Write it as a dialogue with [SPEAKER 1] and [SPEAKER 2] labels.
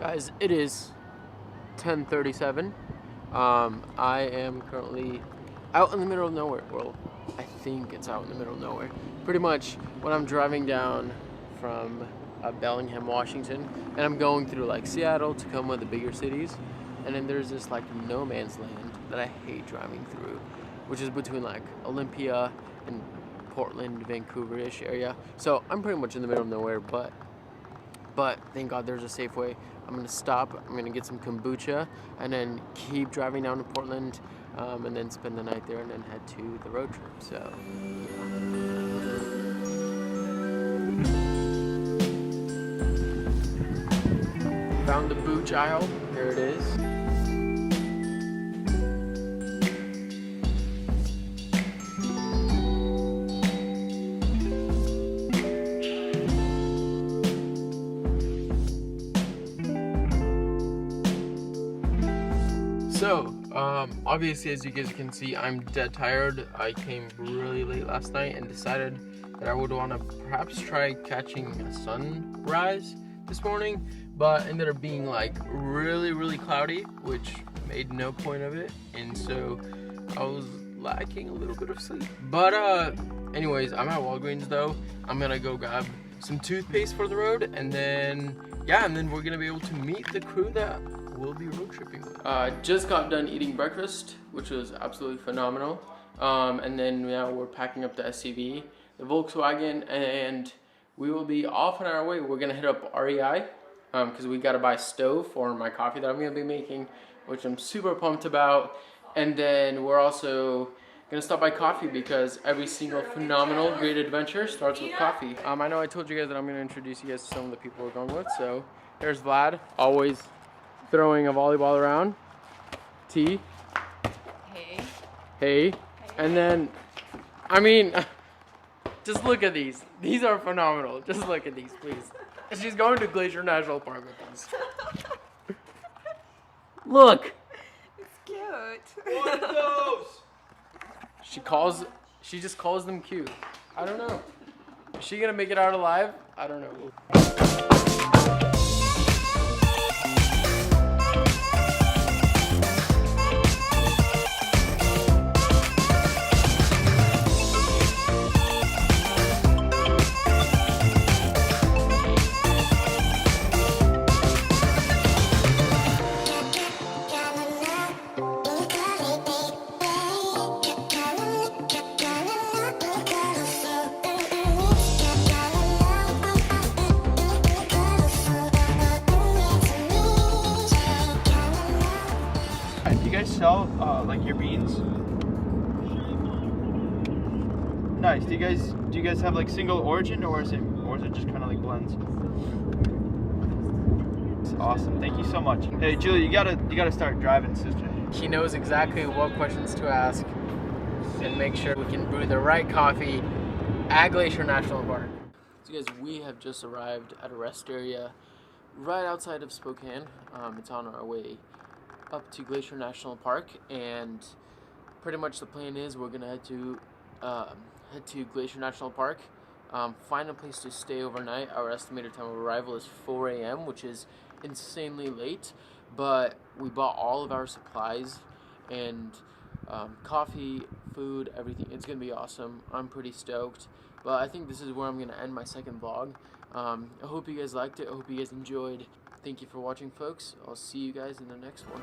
[SPEAKER 1] Guys, it is 10:37. I am currently out in the middle of nowhere. Well, I think it's out in the middle of nowhere. Pretty much when I'm driving down from Bellingham, Washington, and I'm going through like Seattle, Tacoma, the bigger cities, and then there's this like no man's land that I hate driving through, which is between like Olympia and Portland, Vancouver-ish area. So I'm pretty much in the middle of nowhere, but thank God there's a Safeway. I'm gonna stop, I'm gonna get some kombucha, and then keep driving down to Portland, and then spend the night there, and then head to the road trip. So, found the booch aisle. There it is. So, obviously, as you guys can see, I'm dead tired. I came really late last night and decided that I would want to perhaps try catching a sunrise this morning, but ended up being like really cloudy, which made no point of it, and so I was lacking a little bit of sleep. But anyways, I'm at Walgreens though. I'm gonna go grab some toothpaste for the road, and then we're gonna be able to meet the crew that we'll be road tripping with. Just got done eating breakfast, which was absolutely phenomenal. And then now we're packing up the SUV, the Volkswagen, and we will be off on our way. We're gonna hit up REI because we gotta buy a stove for my coffee that I'm gonna be making, which I'm super pumped about. And then we're also gonna stop by coffee because every single phenomenal great adventure starts with coffee. I know I told you guys that I'm gonna introduce you guys to some of the people we're going with. So there's Vlad, always throwing a volleyball around. T.
[SPEAKER 2] Hey.
[SPEAKER 1] Hey. And then, I mean, just look at these. These are phenomenal. Just look at these, please. She's going to Glacier National Park with these. Look.
[SPEAKER 2] It's cute.
[SPEAKER 1] What are those? She just calls them cute. I don't know. Is she gonna make it out alive? I don't know.
[SPEAKER 3] Do you guys sell like your beans? Nice. Do you guys have like single origin, or is it just kind of like blends? Awesome. Thank you so much. Hey Julie, you gotta start driving, sister.
[SPEAKER 1] She knows exactly what questions to ask and make sure we can brew the right coffee at Glacier National Park. So guys, we have just arrived at a rest area right outside of Spokane. It's on our way up to Glacier National Park, and pretty much the plan is we're gonna head to Glacier National Park, find a place to stay overnight. Our estimated time of arrival is 4 a.m., which is insanely late, but we bought all of our supplies and coffee, food, everything. It's gonna be awesome. I'm pretty stoked, but I think this is where I'm gonna end my second vlog. I hope you guys liked it. I hope you guys enjoyed. Thank you for watching, folks. I'll see you guys in the next one.